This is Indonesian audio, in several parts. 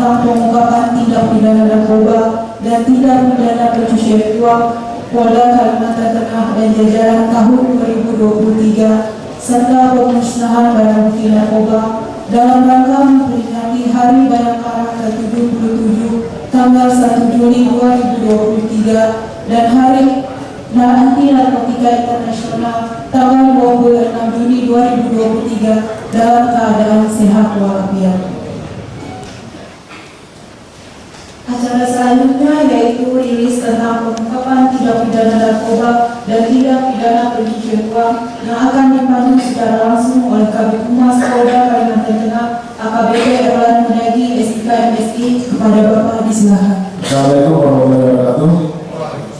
tentang pengungkapan tindak pidana narkoba dan tindak pidana pencucian uang Polda Kalimantan Tengah dan jajaran tahun 2023 serta pemusnahan barang bukti narkoba dalam rangka memperingati Hari Bayangkara ke-77 tanggal 1 Juli 2023 dan Hari Anti Narkotika Internasional tanggal 26 Juni 2023 dalam keadaan sehat walafiat. Acara selanjutnya yaitu rilis tentang pengungkapan tindak pidana narkoba dan tindak pidana pencucian uang yang akan dipandu secara langsung oleh Kabid Humas Polda Kalimantan Tengah AKBP Erlan Mudagi SIK MSI. Kepada Bapak disilahkan. Assalamualaikum warahmatullahi wabarakatuh.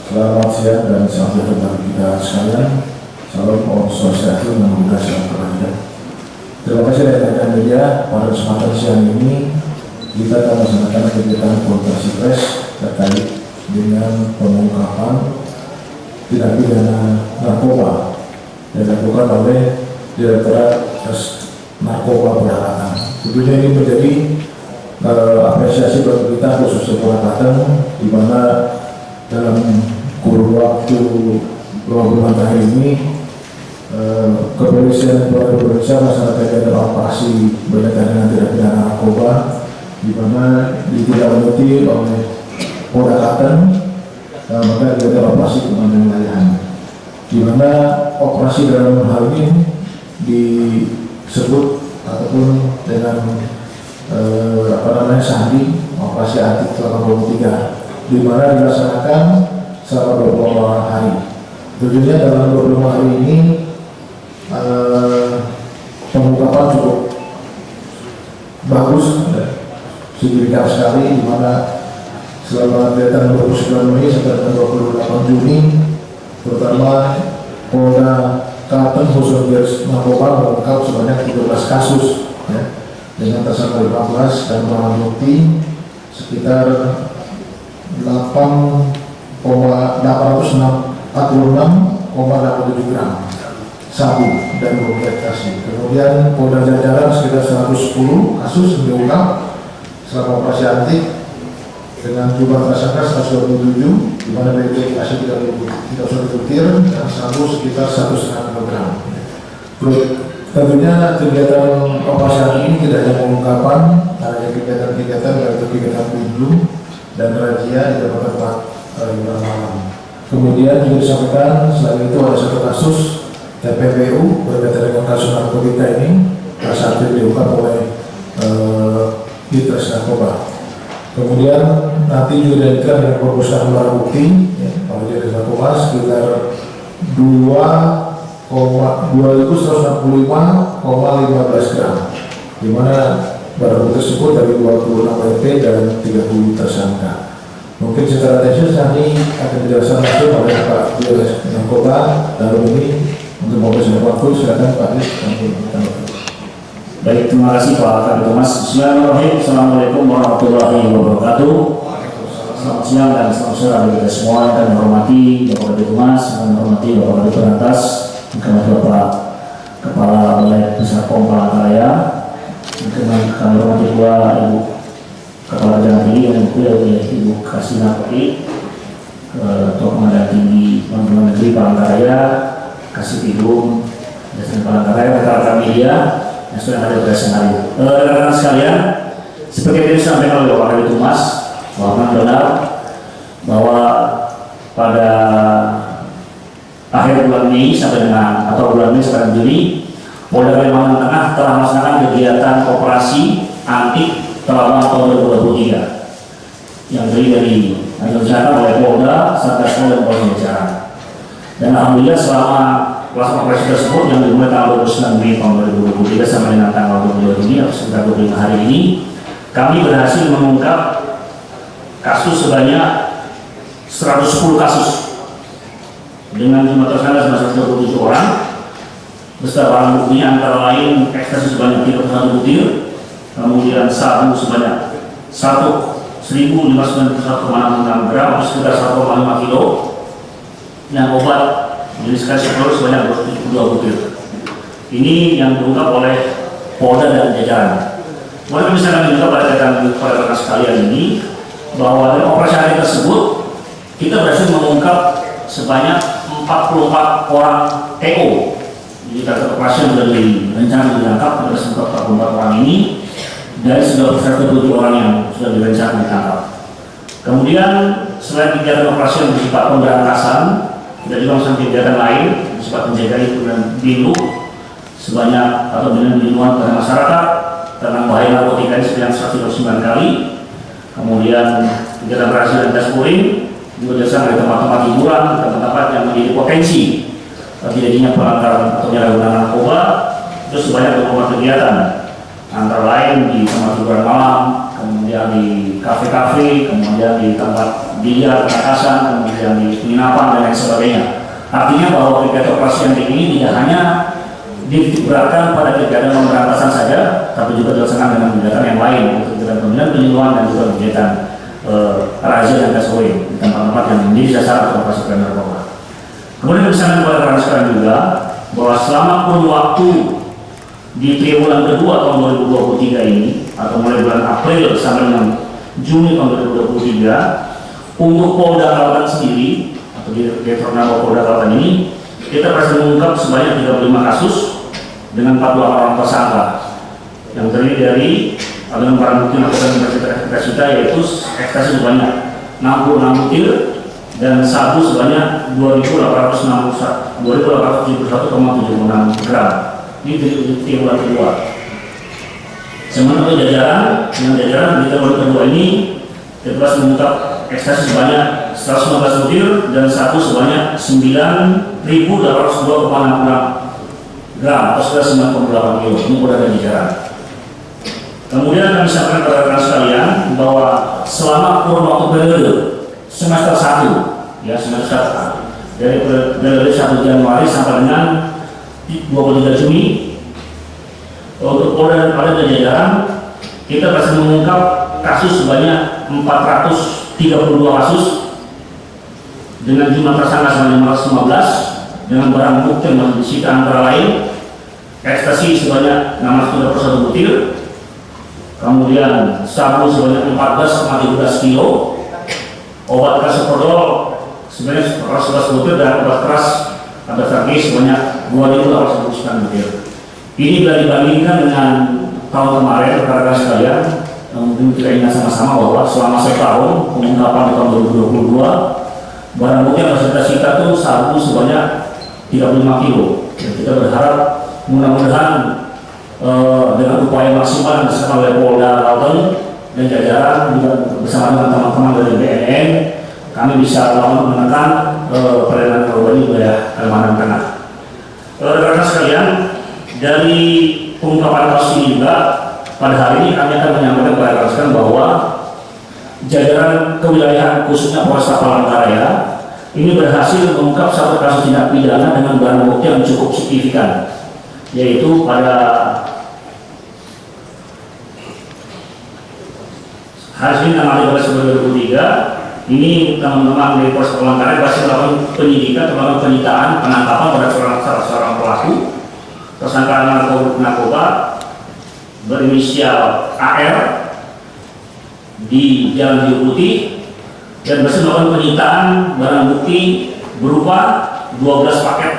Selamat siang dan salam sejahtera bagi kita sekalian. Salam Om Swastiastu, Namo Buddhaya, Salam Kebajikan. Terima kasih rekan-rekan media. Pada kesempatan siang ini kita akan melaksanakan kegiatan konferensi pers terkait dengan pengungkapan tindak pidana narkoba yang dilakukan oleh Direktorat Narkoba Purwakarta. Tentunya ini menjadi apresiasi bagi kita khususnya Purwakarta, di mana dalam kurun waktu 20 bulan terakhir ini kepolisian Republik Indonesia melaksanakan kegiatan operasi berkaitan dengan tindak pidana narkoba, di mana ditindaklanjuti oleh Polda Kalteng maka kegiatan operasi pengendalian wilayahan, di mana operasi dalam hal ini disebut ataupun dengan sandi operasi anti narkoba 23, di mana dilaksanakan selama 20 hari. Tentunya dalam 20 hari ini pengungkapan cukup bagus, signifikan sekali, di mana selama kegiatan 29 Mei sampai dengan 28 Juni terutama Polda Kalteng khusus narkoba mengungkap sebanyak 13 kasus ya, dengan tersangka 15 dan barang bukti sekitar 846,87 gram sabu dan bom ekstasi. Kemudian Polda Jajaran sekitar 110 kasus diungkap selama operasi anti dengan jumlah tersangka 127, di mana BB asli 3.000 butir dan sabu sekitar 1,5 kg. Tentunya kegiatan operasi anti ini tidak hanya pengungkapan, ada kegiatan-kegiatan yaitu kegiatan pinjam dan razia di tempat-tempat hiburan malam. Kemudian juga disampaikan selain itu ada satu kasus TPPU berkaitan dengan kasus narkotika ini, kasus aktif diungkap oleh Ditres Narkoba. Kemudian nanti juga dilanjutkan dengan pemusnahan barang bukti oleh Ditres Narkoba sekitar 2.165,15 gram, di mana barang bukti tersebut dari 26 LP dan 30 tersangka. Mungkin secara teknis nanti akan dijelaskan langsung oleh Pak Ditres Narkoba. Lalu ini untuk mobil waktu silakan Pak Ditres. Baik, terima kasih Pak Kabid Humas. Bismillahirrahmanirrahim. Assalamualaikum warahmatullahi wabarakatuh. Selamat siang dan selamat sore bagi kita semua. Kami menghormati Bapak Kabid Humas, kami menghormati Bapak Kabid Berantas, kami Bapak Kepala Balai Besar POM Palangkaraya, kami menghormati juga Ibu Kepala Jalan Tinggi dan Ibu Kasina Putri, Ketua Komandan Tinggi Pengadilan Negeri Palangkaraya, Kasih Tidung, dan Palangkaraya, rekan-rekan media yang sudah ada pada siang hari. Rekan-rekan sekalian, seperti yang disampaikan oleh Bapak Kabid Humas, bahwa benar bahwa pada akhir bulan Mei sampai dengan Juni, Polda Kalimantan Tengah telah melaksanakan kegiatan operasi anti selama tahun 2023 yang terdiri dari rencana oleh Polda, Satgas dan Polda Jajaran. Dan alhamdulillah selama pelaksanaan operasi tersebut yang dimulai tanggal 29 Mei tahun 2023 sampai dengan tanggal 22 Juni atau sekitar 25 hari ini, kami berhasil mengungkap kasus sebanyak 110 kasus dengan jumlah tersangka sebanyak 37 orang, beserta barang bukti antara lain ekstasi sebanyak 31 butir, kemudian sabu sebanyak 1.591,66 gram atau sekitar 1,5 kilo, dan obat jenis kasipro sebanyak 22 butir. Ini yang diungkap oleh Polda dan jajaran. Kemudian bisa kami juga pada rekan sekalian ini bahwa dari operasi hari tersebut kita berhasil mengungkap sebanyak 44 orang TO. Jadi target operasi yang sudah direncanakan ditangkap kita mengungkap 44 orang ini dari 127 orang yang sudah direncanakan ditangkap. Kemudian selain kegiatan operasi yang bersifat pemberantasan, kita juga melakukan kegiatan lain bersifat penjagaan dan bilu sebanyak atau dengan bimbingan kepada masyarakat tentang bahaya narkotika ini sebanyak 129 kali. Kemudian kegiatan operasi dan dashboarding juga dilaksanakan di tempat-tempat hiburan, tempat-tempat yang menjadi potensi terjadinya pelanggaran atau penyalahgunaan narkoba. Itu sebanyak 24 kegiatan, antara lain di tempat hiburan malam, kemudian di kafe-kafe, kemudian di tempat biliar, kakasan, kemudian di penginapan dan lain sebagainya. Artinya bahwa kegiatan operasi yang ini tidak hanya diberatkan pada kegiatan pemberantasan saja, tapi juga dilaksanakan dengan kegiatan yang lain, kegiatan pembinaan, penyuluhan dan juga kegiatan razia dan dashboarding di tempat-tempat yang menjadi sasaran operasi pemberantasan narkoba. Kemudian bisa kepada rekan sekalian juga bahwa selama kurun waktu di triwulan kedua tahun 2023 ini atau mulai bulan April sampai dengan Juni tahun 2023 untuk Polda Kalteng sendiri atau di Direktorat Polda Kalteng ini kita berhasil mengungkap sebanyak 35 kasus dengan 42 orang tersangka yang terdiri dari dengan barang bukti narkotika kita yaitu ekstasi sebanyak 66 butir dan sabu sebanyak 2.871,76 gram. Ini di triwulan kedua. Sementara dengan jajaran di triwulan kedua ini kita berhasil mengungkap ekstasi sebanyak 115 butir dan sabu sebanyak 9.802,66 gram atau sekitar 9,8 kilo. Ini udah ada jajaran. Kemudian kami sampaikan kepada rekan sekalian bahwa selama kurun waktu periode semester 1 ya semester 1 dari periode 1 Januari sampai dengan 23 Juni untuk Polda dan pada jajaran kita berhasil mengungkap kasus sebanyak 432 kasus dengan jumlah tersangka sebanyak 515 dengan barang bukti yang disita antara lain ekstasi sebanyak 631 butir, kemudian sabu sebanyak 14,13 kilo, obat karsoprodol sebanyak 111 butir dan obat keras atau terapi sebanyak 2.809 butir. Ini bila dibandingkan dengan tahun kemarin, rekan-rekan sekalian, mungkin kita ingat sama-sama bahwa selama setahun pengungkapan di tahun 2022 barang bukti yang kita sita itu sabu sebanyak 35 kilo. Dan kita berharap mudah-mudahan dengan upaya maksimal yang dilakukan oleh Polda Kalteng dan jajaran juga bersama dengan teman-teman dari BNN kami bisa menekan peredaran narkoba di wilayah Kalimantan Tengah. Rekan-rekan sekalian, dari pengungkapan kasus ini juga pada hari ini kami akan menyampaikan kepada rekan-rekan bahwa jajaran kewilayahan khususnya Polresta Palangkaraya ini berhasil mengungkap satu kasus tindak pidana dengan barang bukti yang cukup signifikan, yaitu pada hari Senin tanggal 13 2023 ini teman-teman dari Polresta Palangkaraya berhasil melakukan penyidikan, melakukan penyitaan, penangkapan terhadap seorang pelaku tersangka narkoba berinisial AR di Jalan Biru Putih dan berhasil melakukan penyitaan barang bukti berupa 12 paket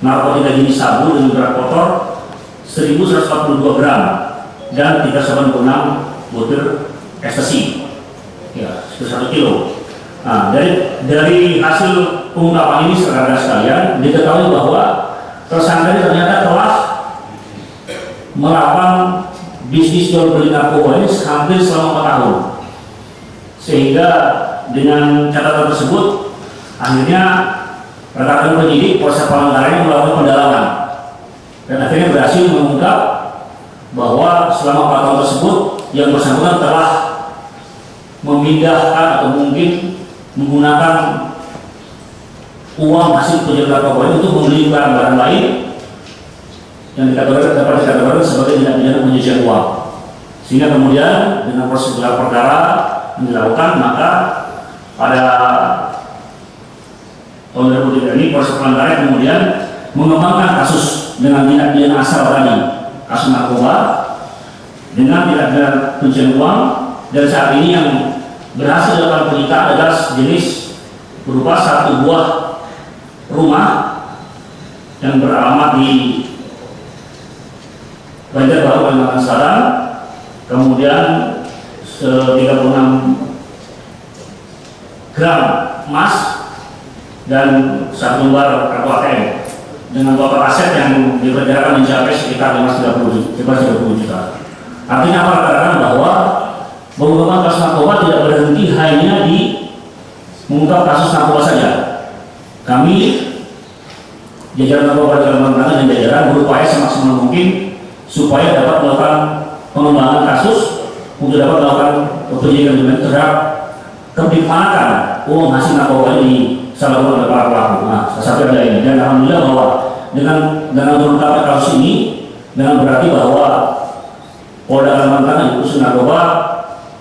narkotika jenis sabu dengan berat kotor 1.142 gram dan 396 butir ekstasi ya sekitar 1 kilo. Nah, dari hasil pengungkapan ini rekan-rekan sekalian diketahui bahwa tersangka ini ternyata telah melakukan bisnis jual beli narkoba ini hampir selama 4 tahun, sehingga dengan catatan tersebut akhirnya rekan-rekan penyidik Polresta Palangkaraya melakukan pendalaman dan akhirnya berhasil mengungkap bahwa selama 4 tahun tersebut yang bersangkutan telah memindahkan atau mungkin menggunakan uang hasil penjualan narkoba ini untuk membeli barang-barang lain yang dapat dikategorikan sebagai tindak pidana pencucian uang, sehingga kemudian dengan proses gelar perkara yang dilakukan maka pada tahun 2003 ini Polresta Palangkaraya kemudian mengembangkan kasus dengan tindak pidana asal tadi kasus narkoba dengan tidak ada pencucian uang, dan saat ini yang berhasil dilakukan penyitaan adalah jenis berupa satu buah rumah yang beralamat di Banjarbaru, Kalimantan Selatan, kemudian 36 gram emas dan 1 lembar kartu ATM dengan total aset yang diperkirakan mencapai sekitar 30 juta. Artinya apa? Katakan bahwa pengungkapan kasus narkoba tidak berhenti hanya di mengungkap kasus narkoba saja. Kami jajaran narkoba Kalimantan dan jajaran berupaya semaksimal mungkin supaya dapat melakukan pengembangan kasus untuk dapat melakukan penyidikan terhadap kemanfaatan uang hasil narkoba ini disalahgunakan oleh para pelaku. Nah, sampai ada ini, dan alhamdulillah bahwa dengan mengungkap kasus ini, dengan berarti bahwa Polda Kalimantan yang khusus narkoba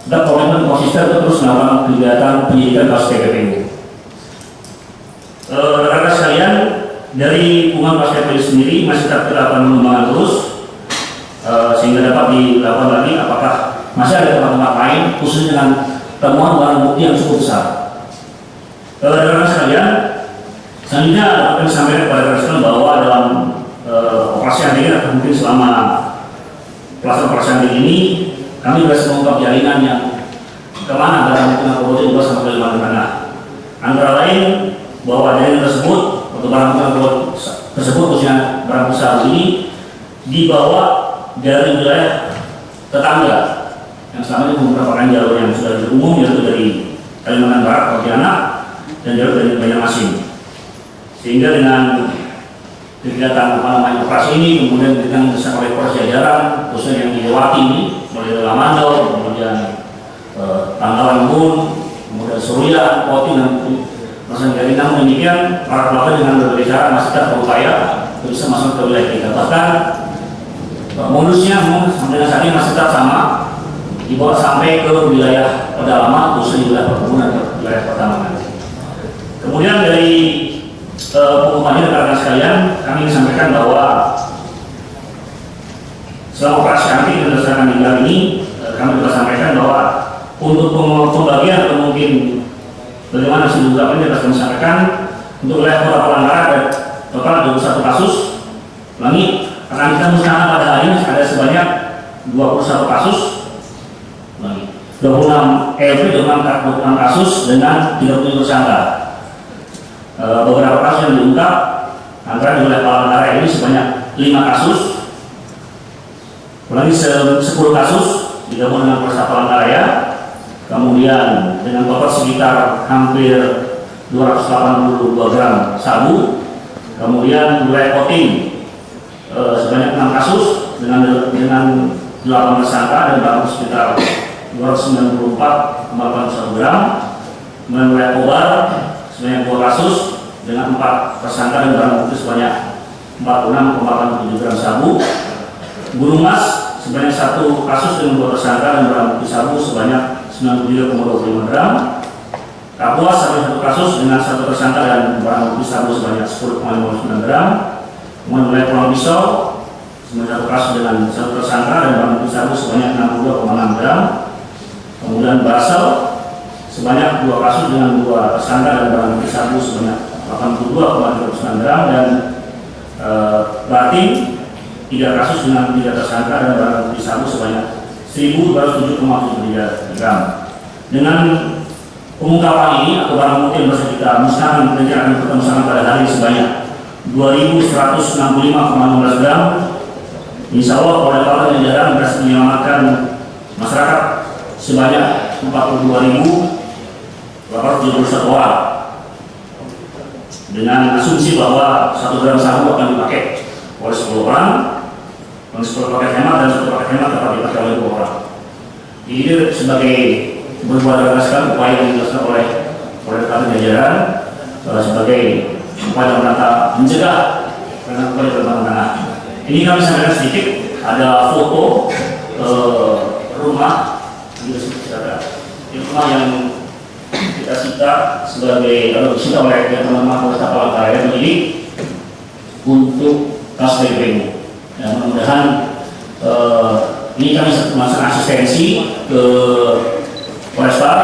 dan komitmen konsisten untuk terus melakukan kegiatan penyidikan kasus TPPU. Rekan-rekan sekalian, dari hubungan kasus TPPU sendiri masih tetap dilakukan pengembangan terus sehingga dapat dilakukan lagi apakah masih ada tempat-tempat lain khusus dengan temuan barang bukti yang cukup besar. Rekan-rekan sekalian, selanjutnya akan disampaikan kepada rekan sekalian bahwa dalam operasi anti atau mungkin selama pelaksanaan operasi anti ini kami berhasil mengungkap jaringan yang kemana barang bukti narkoba itu dibawa sampai Kalimantan Tengah. Antara lain bahwa jaringan tersebut atau barang bukti narkoba tersebut khususnya barang bukti sabu ini dibawa dari wilayah tetangga yang selama ini merupakan jalur yang sudah umum, yaitu dari Kalimantan Barat, Pontianak, dan jalur dari Banjarmasin. Sehingga dengan kegiatan operasi ini kemudian dengan dilakukan oleh Polres jajaran khususnya yang dilewati ini mulai Lamando, kemudian Tanggalan Bun, kemudian Surya, Poti, dan masalah dari namun demikian para pelaku dengan berbagai cara masih tetap berupaya untuk bisa masuk ke wilayah kita. Bahkan modusnya sampai saat ini masih tetap sama, dibawa sampai ke wilayah pedalaman khususnya di wilayah perkebunan dan wilayah pertambangan. Kemudian dari pengumumannya rekan-rekan sekalian, kami sampaikan bahwa selama operasi anti dan berdasarkan tinggal ini kami juga sampaikan bahwa untuk pembagian atau mungkin bagaimana hasil ungkapan yang kami sampaikan untuk wilayah Kota Palangkaraya ada total 21 kasus. Ulangi, akan kita musnahkan pada hari ini ada sebanyak 21 kasus. 26 kasus dengan 37 tersangka. Beberapa kasus yang diungkap antara di wilayah Palangkaraya ini sebanyak 5 kasus. Ulangi, 10 kasus digabung dengan Polres Palangkaraya. Kemudian dengan total sekitar hampir 282 gram sabu. Kemudian wilayah Kotim sebanyak 6 kasus dengan 8 tersangka dan barang sekitar 294,81 gram. Kemudian wilayah Kobar sebanyak 2 kasus dengan 4 tersangka dan barang bukti sebanyak 46,87 gram sabu. Gunung Mas sebanyak 1 kasus dengan 2 tersangka dan barang bukti sabu sebanyak 93,25 gram. Kapuas sampai 1 kasus dengan 1 tersangka dan barang bukti sabu sebanyak 10,59 gram. Kemudian wilayah Pulau Pisau sebanyak 1 kasus dengan 1 tersangka dan barang bukti sabu sebanyak 62,6 gram. Kemudian Basel sebanyak 2 kasus dengan 2 tersangka dan barang bukti sabu sebanyak 82,39 gram, dan Batin 3 kasus dengan 3 tersangka dan barang bukti sabu sebanyak 1.207,73 gram. Dengan pengungkapan ini atau barang bukti yang bisa kita musnahkan dan akan kita musnahkan pada hari ini sebanyak 2.165,16 gram. Insya Allah Polda Kalimantan jajaran berhasil menyelamatkan masyarakat sebanyak 42.871 orang dengan asumsi bahwa 1 gram sabu akan dipakai oleh 10 orang, 10 paket hemat, dan 1 paket hemat dapat dipakai oleh 2 orang. Ini sebagai berbuat berdasarkan upaya yang dilakukan oleh Polda Kalimantan jajaran sebagai upaya mencegah dengan upaya Kalimantan. Ini kami sampaikan sedikit, ada foto rumah yang kita sita sebagai disita oleh teman-teman Polres Palangkaraya ini untuk kasus TPPU. Ya, mudah-mudahan Ini kami melakukan asistensi ke Polresta.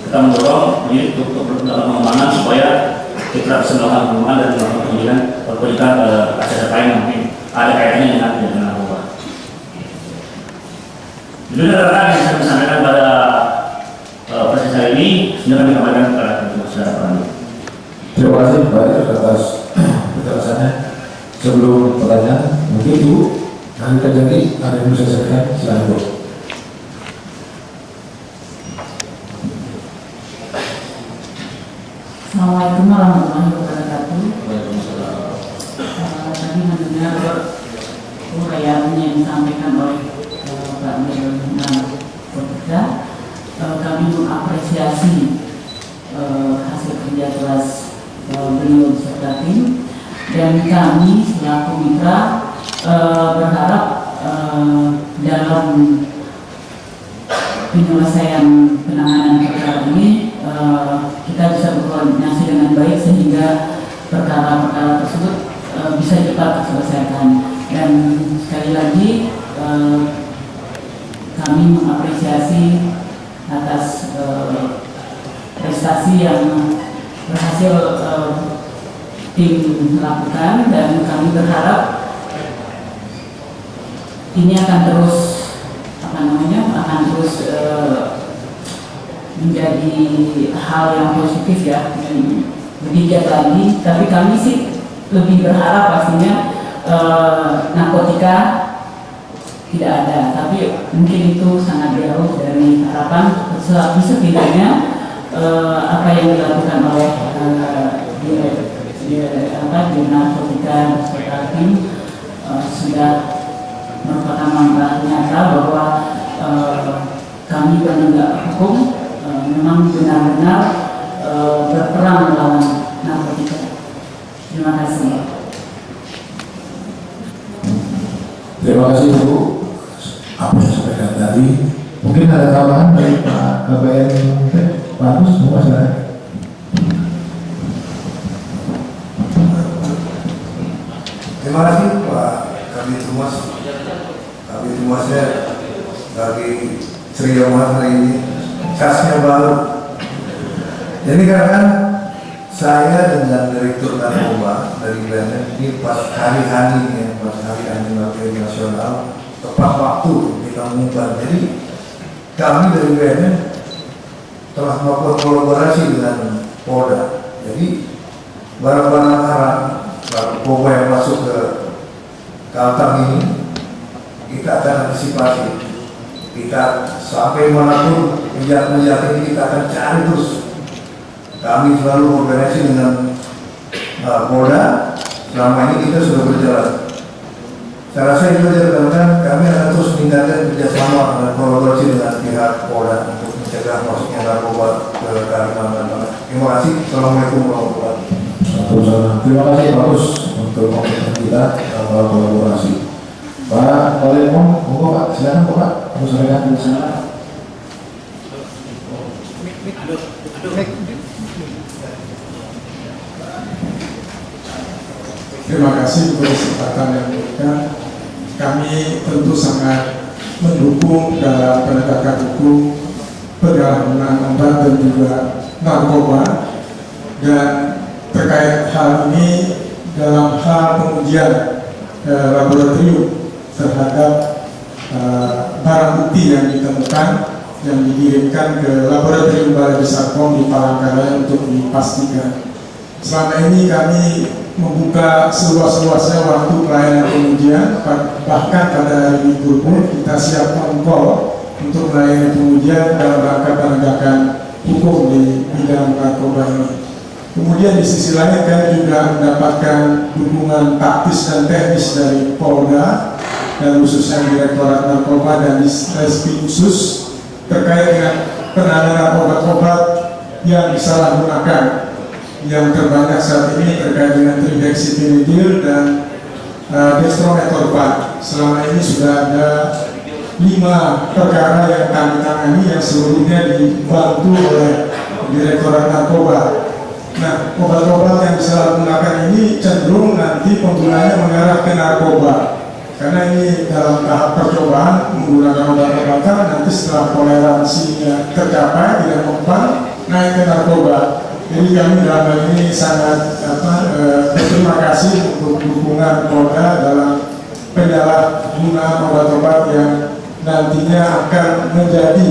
Kita mendorong ini untuk pengembangan supaya kita bisa melakukan pengembangan dan melakukan penyidikan perbaikan aset lain yang mungkin ada kaitannya dengan narkoba. Jadi rekan-rekan yang saya sampaikan pada proses hari ini sudah kami sampaikan kepada saudara Prandi. Terima kasih Pak Arief atas penjelasannya. Sebelum pertanyaan, mungkin Bu Anita Jati ada yang bisa saya sampaikan, silakan Bu. Assalamualaikum warahmatullahi wabarakatuh. Tadi mendengar uraian yang disampaikan oleh Pak Mirna Kotika. Kami mengapresiasi hasil kerja keras beliau beserta tim, dan kami selaku mitra berharap dalam penyelesaian penanganan perkara ini kita bisa berkoordinasi dengan baik sehingga perkara-perkara tersebut bisa cepat terselesaikan. Dan sekali lagi kami mengapresiasi atas prestasi yang berhasil tim lakukan, dan kami berharap ini akan terus akan terus menjadi hal yang positif ya, lebih giat lagi. Tapi kami sih lebih berharap pastinya narkotika tidak ada, tapi mungkin itu sangat jauh dari harapan. Setidaknya apa yang dilakukan oleh di narkotika beserta tim sudah merupakan manfaat nyata bahwa kami penegak hukum memang benar-benar berperang melawan narkotika. Terima kasih. Terima kasih Bu. Apa yang sampaikan tadi, mungkin ada tambahan dari Pak KPN Pak Agus, Bu silakan. Terima kasih Pak Kabid Humas. Kabid Humasnya lagi ceria banget hari ini, khasnya baru. Jadi karena saya dengan Direktur Narkoba dari BNN ini pas hari-hari ya, pas hari narkoba nasional, tepat waktu kita umumkan. Jadi kami dari BNN telah melakukan kolaborasi dengan Polda. Jadi barang-barang haram, narkoba yang masuk ke Kalteng ini kita akan antisipasi. Kita sampai manapun penjahat-penjahat ini kita akan cari terus. Kami selalu koordinasi dengan Polda. Selama ini kita sudah berjalan. Saya rasa itu saja rekan-rekan. Kami akan terus meningkatkan kerjasama dan kolaborasi dengan pihak Polda untuk mencegah masuknya narkoba ke Kalimantan Barat. Terima kasih. Assalamualaikum warahmatullahi wabarakatuh. Terima kasih bagus untuk komitmen kita dalam kolaborasi. Pak Kolemon, monggo Pak, silakan Pak. Kamu sampaikan di sana. Terima kasih untuk kesempatan yang diberikan. Kami tentu sangat mendukung dalam penegakan hukum, penanganan obat dan juga narkoba. Dan terkait hal ini dalam hal pengujian laboratorium terhadap barang bukti yang ditemukan yang dikirimkan ke laboratorium Balai Besar POM di Palangkaraya untuk dipastikan. Selama ini kami membuka seluas-luasnya waktu pelayanan pengujian, bahkan pada hari libur pun kita siap on-call untuk melayani pengujian dalam rangka penegakan hukum di bidang narkoba ini. Kemudian di sisi lain kami juga mendapatkan dukungan taktis dan teknis dari Polda dan khususnya Direktorat Narkoba dan Distreskrim khusus terkait dengan penanganan obat-obat yang disalahgunakan. Yang terbanyak saat ini terkait dengan tridexipinidil dan dextrometorphan. Selama ini sudah ada 5 perkara yang kami tangani yang seluruhnya dibantu oleh Direktorat Narkoba. Nah, obat-obat yang disalahgunakan ini cenderung nanti penggunanya mengarah ke narkoba. karena ini dalam tahap percobaan menggunakan obat-obatan, nanti setelah toleransinya tercapai tidak mempan naik ke narkoba. Jadi kami dalam hal ini sangat berterima kasih untuk dukungan Polda dalam penyalahgunaan obat-obat yang nantinya akan menjadi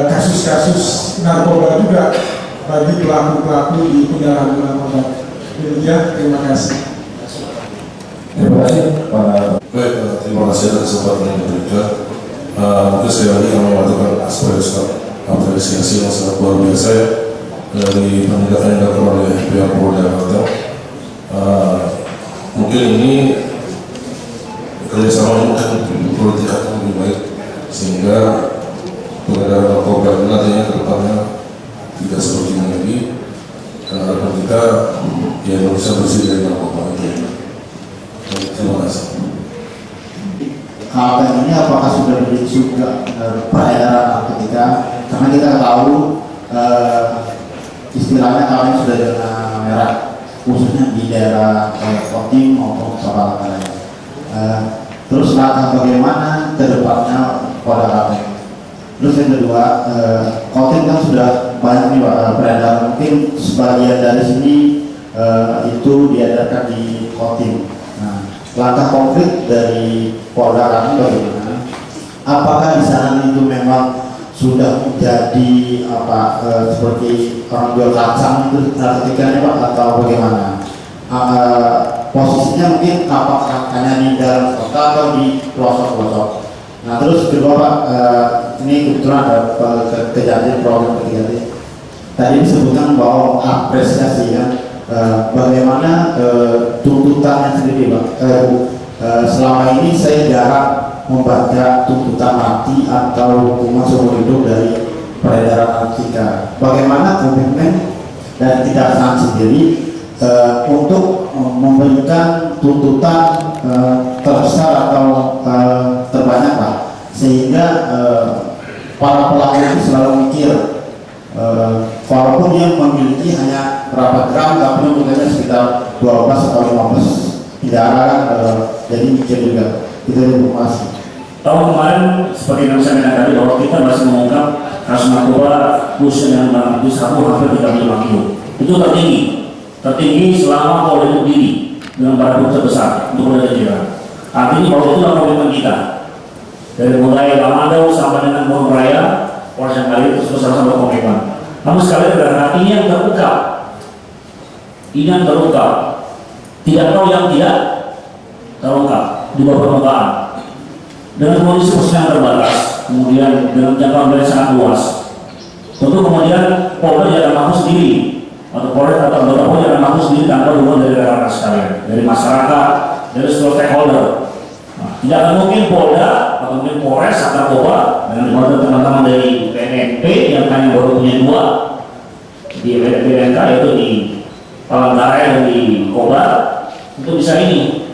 kasus-kasus narkoba juga bagi pelaku-pelaku di penyalahgunaan obat. Demikian, terima kasih. Terima kasih Pak. Baik, terima kasih atas kesempatan yang diberikan. Mungkin sekali lagi kami mengatakan apresiasi yang sangat luar biasa ya dari penindakan yang dilakukan oleh pihak Polda Kalteng. Mungkin ini kerjasama mungkin perlu ditingkatkan lebih baik sehingga pengendara narkoba ini nantinya ke depannya tidak seperti ini lagi. Karena harapan kita ya Indonesia bersih dari narkoba itu. Terima kasih. Hal ini apakah sudah juga peredaran narkotika? Karena kita tahu istilahnya kalian sudah zona merah, khususnya di daerah Kotim maupun Palangkaraya. Terus langkah bagaimana ke depannya pada kalian? Terus yang kedua, Kotim kan sudah banyak nih peredaran, mungkin sebagian dari sini itu diadakan di Kotim. Nah, langkah konkret dari Polda kami bagaimana? Apakah di sana itu memang sudah menjadi seperti orang jual kacang itu narkotikanya Pak atau bagaimana? Posisinya mungkin apakah hanya di dalam kota atau di pelosok-pelosok? Nah terus kedua Pak, ini kebetulan ada kejadian program kejadian. Tadi disebutkan bahwa apresiasi ya. Bagaimana tuntutannya sendiri Pak? Selama ini saya jarang membaca tuntutan mati atau hukuman seumur hidup dari peredaran narkotika. Bagaimana komitmen dan kejaksaan sendiri untuk memberikan tuntutan terbesar atau terbanyak Pak, sehingga para pelaku itu selalu mikir walaupun dia memiliki hanya berapa gram tapi untuknya sekitar 12 atau 15 tidak jadi mikir juga. Itu informasi. Tahun kemarin seperti yang saya katakan tadi bahwa kita masih mengungkap kasus narkoba khusus dengan barang bukti sabu hampir 35 kilo. Itu tertinggi selama Polda itu berdiri dengan barang bukti terbesar untuk Polda Jawa. Artinya bahwa itu adalah komitmen kita dari mulai Lamandau sampai dengan Moron Raya, Polres yang kali itu sama-sama komitmen. Namun sekali karena ini yang terungkap, tidak tahu yang tidak terungkap di bawah permukaan. Dengan kondisi yang terbatas, kemudian dengan jangkauan yang sangat luas, tentu kemudian Polda jangan mampu sendiri atau Polres atau anggota Polda jangan mampu sendiri tanpa dukungan dari rekan-rekan sekalian, dari masyarakat, dari seluruh stakeholder. Nah, tidak akan mungkin Polda atau mungkin Polres atau Narkoba dengan bantuan teman-teman dari PNP yang hanya baru punya 2 di PNK yaitu di Palangkaraya dan di Kobar untuk bisa ini.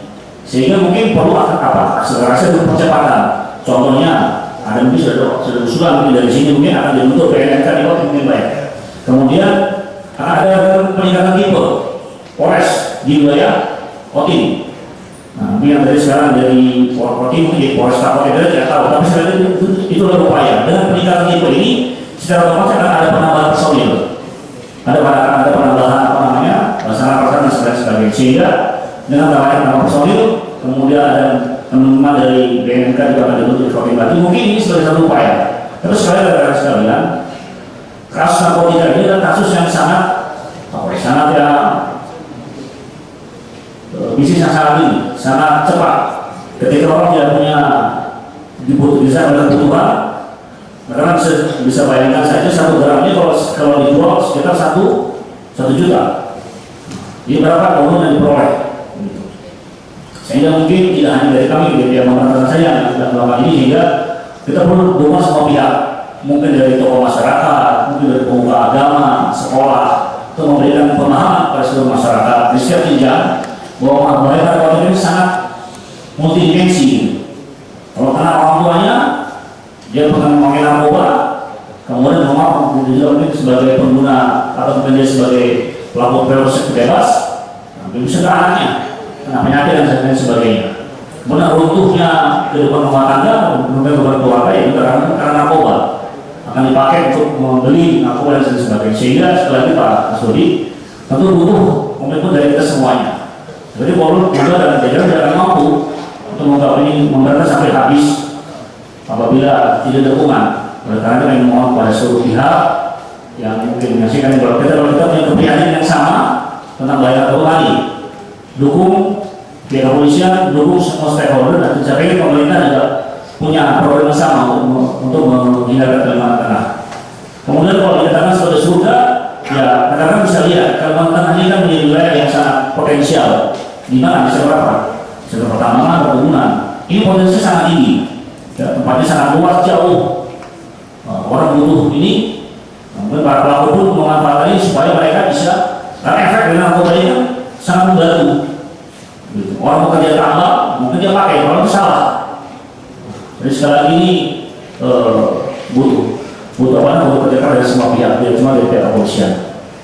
Sehingga mungkin perlu akselerasi dan percepatan. Contohnya ada mungkin sudah usulan mungkin dari sini mungkin akan dibentuk PNK di Kotim mungkin baik. Kemudian akan ada peningkatan tipe Polres di wilayah Kotim. Nah, mungkin yang dari sekarang dari Kotim mungkin di Polres Kotim tidak tahu, tapi sekarang itu adalah upaya. Dengan peningkatan tipe ini secara otomatis akan ada penambahan personil, ada penambahan sarana dan sebagainya. Sehingga dengan tambahan personil, kemudian ada teman-teman dari BNK juga akan dibentuk di Kotim lagi. Mungkin ini sebagai satu upaya. Terus sekalian, kasus narkotika ini adalah kasus yang sangat bisnis yang sangat tinggi, sangat cepat. Ketika orang tidak punya bisa kebutuhan, maka bisa bayangkan saja 1 gramnya kalau dijual sekitar 1 juta. Ini berapa keuntungan yang diperoleh? Sehingga mungkin tidak hanya dari kami, dari yang memerintah saya yang sudah melakukan ini, sehingga kita perlu dukungan semua pihak, mungkin dari tokoh masyarakat, mungkin dari pemuka agama, sekolah, untuk memberikan pemahaman pada seluruh masyarakat di setiap jenjang bahwa bahaya ini sangat multidimensi. Kalau kena orang tuanya, dia pernah memakai narkoba, kemudian rumah mungkin sebagai pengguna atau mungkin dia sebagai pelaku teroris bebas, bisa ke anaknya, kena penyakit dan sebagainya. Kemudian runtuhnya kehidupan rumah tangga, kehidupan keluarga ya karena narkoba akan dipakai untuk membeli narkoba dan sebagainya. Sehingga setelah itu Pak Asodi tentu butuh komitmen dari kita semuanya. Jadi Polri dan jajaran tidak mampu untuk memberantas sampai habis apabila tidak dukungan. Oleh karena kami mohon pada seluruh pihak yang mungkin menyaksikan kalau kita punya keprihatinan yang sama tentang bahaya narkoba tadi, dukung pihak kepolisian, dukung semua stakeholder, dan saya pikir pemerintah juga punya program yang sama untuk menghindarkan Kalimantan Tengah. Kemudian kalau dikatakan sebagai surga, ya rekan-rekan bisa lihat Kalimantan Tengah ini kan menjadi wilayah yang sangat potensial. Di mana bisa berapa? Sektor pertambangan, perkebunan. Ini potensi sangat tinggi. Ya, tempatnya sangat luas, jauh. Orang butuh ini. Mungkin para pelaku pun memanfaatkan ini supaya mereka bisa, karena efek dari narkoba ini kan sangat membantu. Gitu. Orang bekerja tambah, mungkin dia pakai, orang itu salah. Jadi sekali lagi ini butuh kerjasama dari semua pihak, tidak cuma dari pihak kepolisian.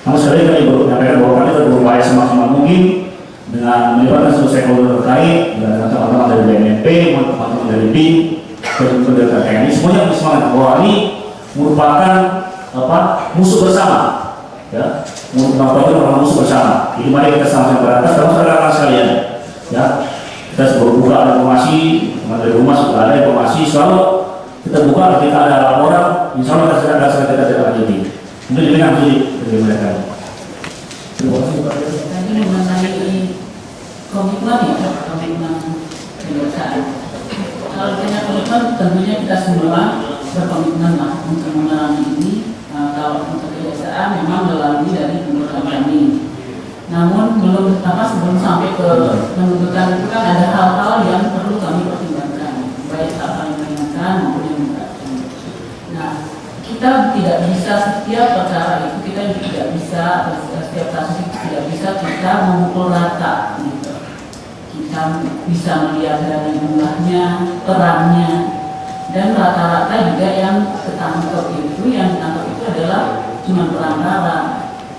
Namun sekali lagi kami menyampaikan bahwa kami tetap berupaya semaksimal mungkin dengan melibatkan seluruh stakeholder terkait, dengan teman-teman dari BNP, teman-teman dari BIN, dan dari TNI, semuanya bersemangat bahwa ini merupakan musuh bersama, ya, merupakan musuh bersama. Jadi mari kita sama-sama berantas, saudara-saudara sekalian, ya, kita buka informasi, dari rumah sudah ada informasi, selalu kita buka ketika ada laporan, insya Allah kita tidak lanjuti. Mungkin demikian dari mereka. Terima kasih Pak. Tadi mengenai komitmen ya, komitmen kebangsaan. Kalau punya komitmen, tentunya kita semua berkomitmen lah untuk memerangi ini. Kalau untuk kejaksaan memang melalui dari penuntutan kami. Namun sebelum sampai ke penuntutan itu kan ada hal-hal yang perlu kami pertimbangkan, baik hal-hal yang meringankan maupun yang berat. Nah, kita tidak bisa setiap perkara itu tidak bisa setiap kasus itu tidak bisa kita memukul rata. Gitu. Kita bisa melihat dari jumlahnya, perannya, dan rata-rata juga yang ditangkap itu adalah cuma perantara,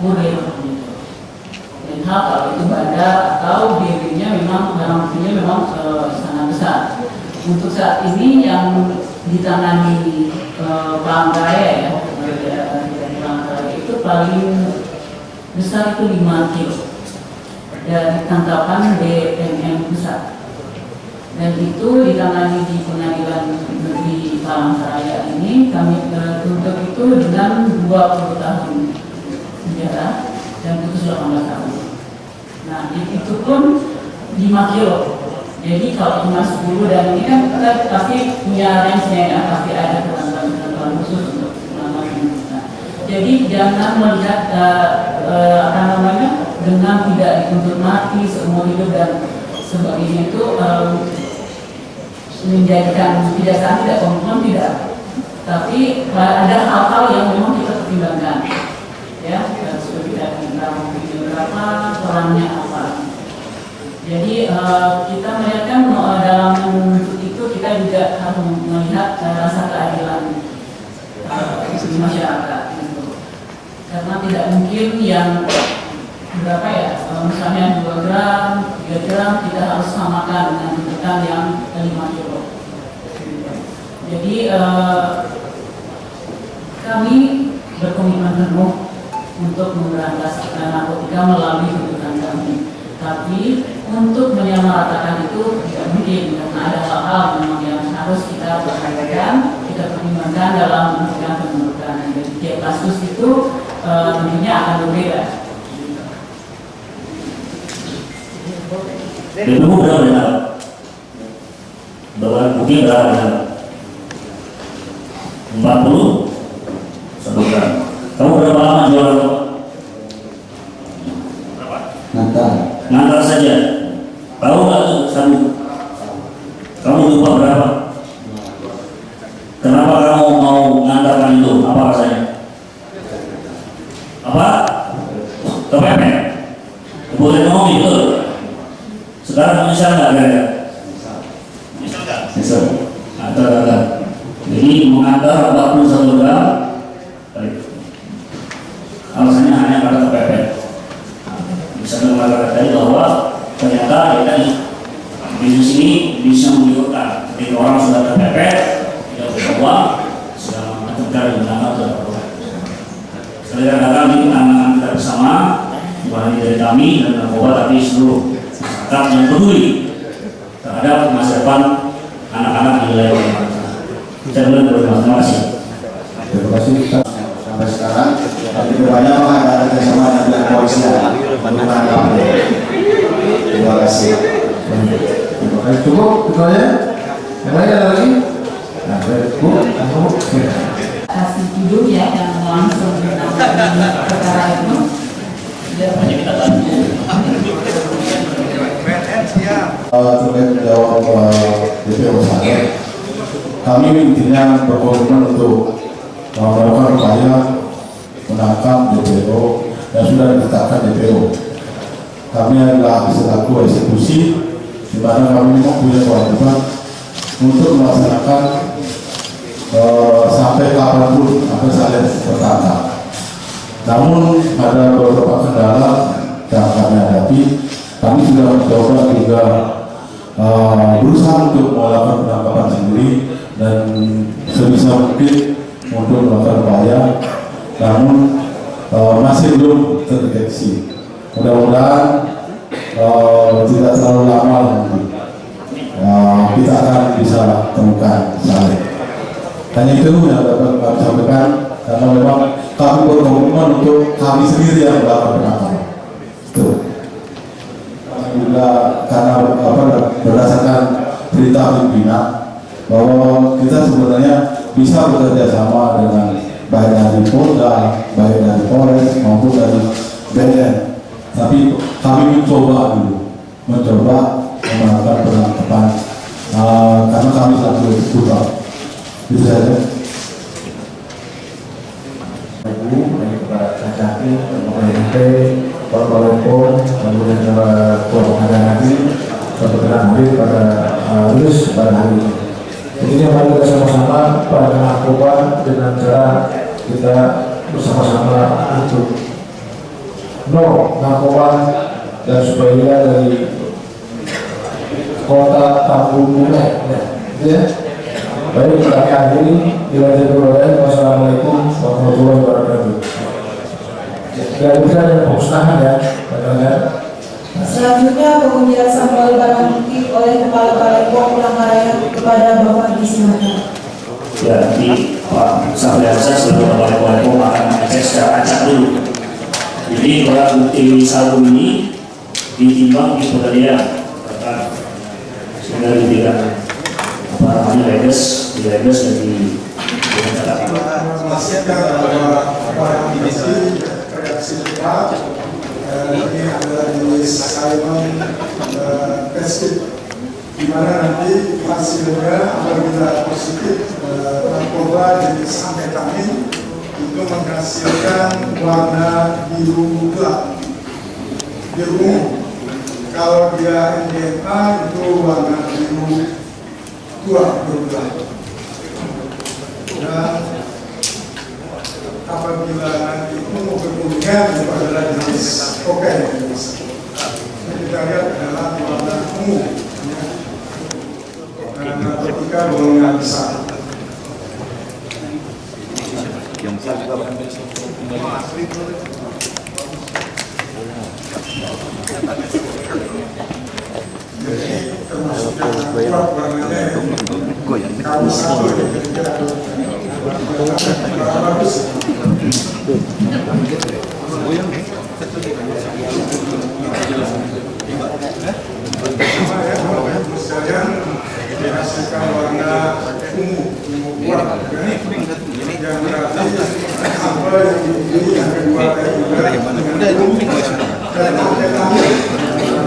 kurir. Gitu. Dan hal kalau itu bandar atau dirinya memang barang buktinya memang sangat besar. Untuk saat ini yang ditangani Palangkaraya itu paling besar itu 5 kilo dari tangkapan BNN pusat, dan itu ditangani di pengadilan negeri Palangkaraya ini kami tuntut itu dengan 20 tahun penjara dan putus 18 tahun. Nah itu pun 5 kilo. Jadi kalau cuma 10 dan ini kan kita pasti punya range-nya ya, pasti ada ketentuan khusus untuk penuntutan. Jadi jangan melihat dengan tidak dituntut mati seumur hidup dan sebagainya itu menjadikan kejaksaan tidak komitmen, tidak. Tapi ada hal-hal yang memang kita pertimbangkan, ya, seperti tadi berapa perannya apa. Jadi kita melihatkan dalam menuntut itu kita juga harus melihat rasa keadilan di masyarakat, gitu. Karena tidak mungkin yang berapa ya, misalnya 2 gram, 3 gram kita harus samakan dengan tuntutan yang 5 kilo. Jadi kami berkomitmen penuh untuk memberantas narkotika melalui tuntutan kami. Tapi untuk menyamaratakan itu tidak mungkin, karena ada hal-hal yang harus kita perhatikan, kita pertimbangkan dalam menentukan penuntutan. Jadi tiap kasus itu tentunya akan berbeda. Itu berapa benar? Bahwa bukti berapa benar? 40 1 gram. Kamu berapa lama jualan rokok? Ngantar saja. Tahu nggak tuh sabu? Kamu lupa berapa? Kenapa kamu mau ngantarkan itu? Apa rasanya? Apa? Kepepet. Kemudian ngomong itu. Sekarang menyesal nggak kira-kira? Menyesal nggak? Menyesal. Antar. Jadi mengantar 41 gram. Alasannya hanya karena kepepet. Bisa mengatakan tadi bahwa ternyata ya tadi bisnis ini bisa menunjukkan ketika orang sudah terpepet, tidak berdoa, segala macam cara menangkap dan berdoa. Sekali katakan ini anak-anak kita bersama, bukan hanya dari kami dan narkoba, tapi seluruh masyarakat yang peduli terhadap masa depan anak-anak di wilayah ini. Saya terima kasih. Terima kasih. Sampai sekarang tapi banyak ada kerjasama dengan kepolisian menangkap. Terima kasih. Terima kasih. Cukup ketuanya. Yang lain ada lagi? Nah, Bu, Kasih judul ya yang langsung menangani perkara itu. Hanya kita bantu. Terkait jawab DPO saya, kami intinya berkomitmen untuk melakukan upaya menangkap DPO yang sudah ditetapkan DPO. Kami adalah selaku eksekusi, di mana kami mempunyai kewajiban untuk melaksanakan sampai kapanpun sampai salib tertangkap. Namun ada beberapa kendala yang kami hadapi. Kami sudah mencoba juga berusaha untuk melakukan penangkapan sendiri dan sebisa mungkin untuk melakukan upaya, namun masih belum terdeteksi. Mudah-mudahan tidak terlalu lama nanti kita akan bisa temukan salib. Hanya itu yang dapat kami sampaikan, karena memang kami berkomitmen untuk kami sendiri yang melakukan penangkapan. Itu juga karena berdasarkan berita pimpinan bahwa kita sebenarnya bisa bekerja sama dengan baik dari Polda, baik dari Polres maupun dari BNN. Tapi kami mencoba melakukan penangkapan karena kami selalu berbuka. Itu saja. Ibu, Pak Kacaki, Pak RT, Pak Kolombo, kemudian Pak Pengadilan Negeri, berkenan hadir pada lulus pada hari ini. Ini yang mari kita sama-sama pada narkoba dengan cara kita bersama-sama untuk no narkoba dan supaya dari kota Tambun Bunga, ya. Baik, kami akhiri. Wassalamualaikum warahmatullahi wabarakatuh. Tidak bisa ada pemusnahan ya, teman-teman. Selanjutnya pengundian sampel barang bukti oleh Kepala Balai Pom Palangkaraya kepada Bapak Disnaker. Ya, di Pak Sabriansa sebagai Kepala Balai Pom akan mengecek secara acak dulu. Jadi barang bukti sabu ini ditimbang di Pegadaian, sehingga diberikan apa namanya ledes dan di catatan. Memastikan bahwa barang bukti reaksi cepat ini adalah jenis Simon tested, di mana nanti hasilnya apabila positif narkoba jenis amfetamin itu menghasilkan warna biru gelap. Biru, kalau dia MDMA itu warna biru tua, biru gelap. Dan apabila nanti ungu kemudian itu adalah jenis kokain. Kita lihat adalah warna ungu, dan narkotika golongan besar. Yang besar juga jadi termasuk yang warnanya kalau satu kira-kira bagus. Sekalian dihasilkan warna ungu kuat, yang berarti apa yang dipilih yang kedua dan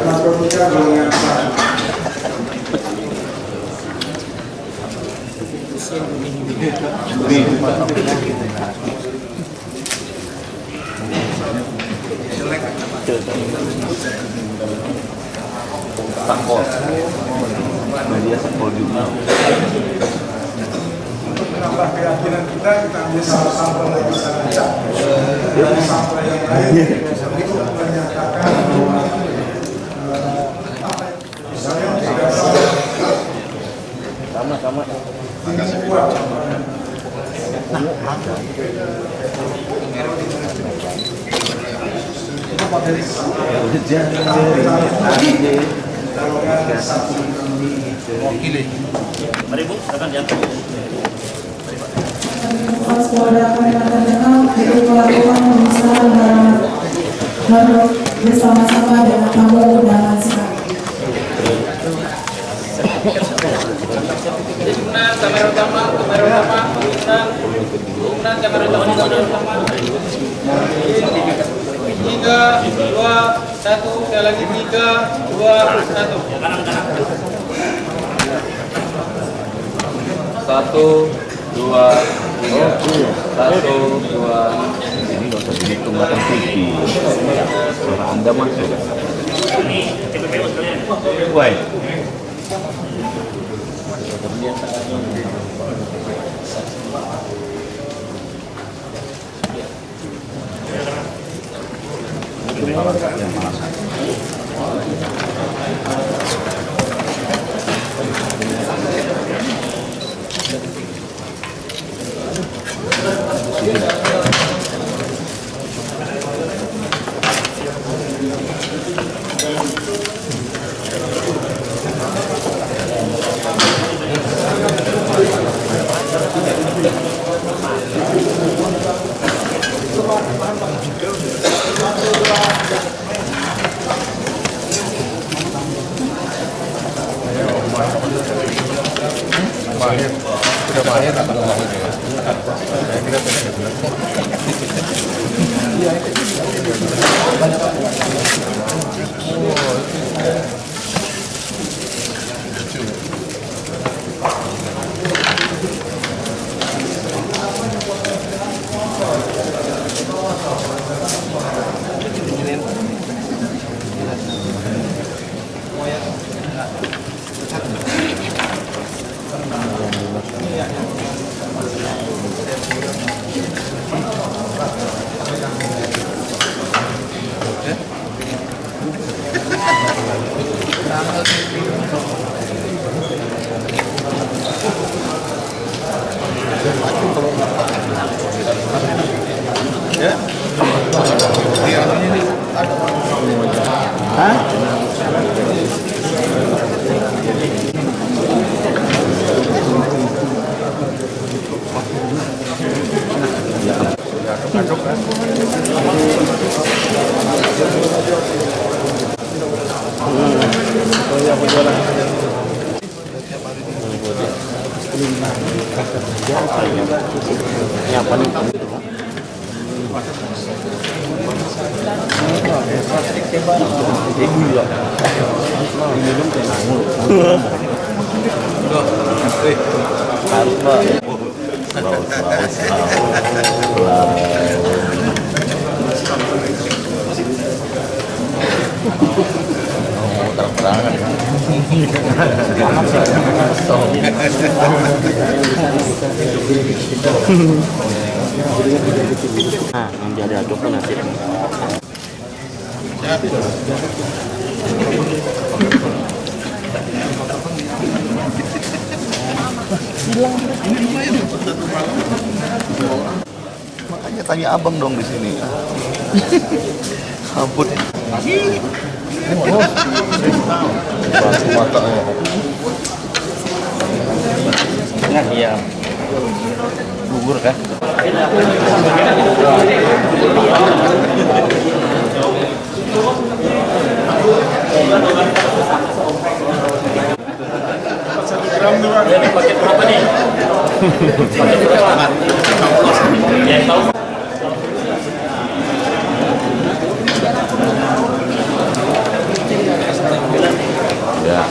narkotika golongan besar. Untuk menambah keyakinan kita ambil sampel lagi saja. Dari sampel yang lain untuk menyatakan bahwa misalnya tidak salah Mari Bu, silakan diantar. Polda Kalimantan Tengah untuk melakukan pemusnahan barang harus bersama-sama dengan tamu undangan sekalian. Kamera utama, kamera utama. 3, 2, 1, sekali lagi 3, 2, 1. Satu, dua, tiga. Satu, dua. Ini nggak usah dihitung batang TV. Suara Anda masuk. Why? Yang jadi aduk kan nasi. Makanya tanya abang dong di sini. Ampun. Batu matanya. Nah, iya. Gugur kan? Paket berapa nih? Paket berapa? Ya, tahu. Ya.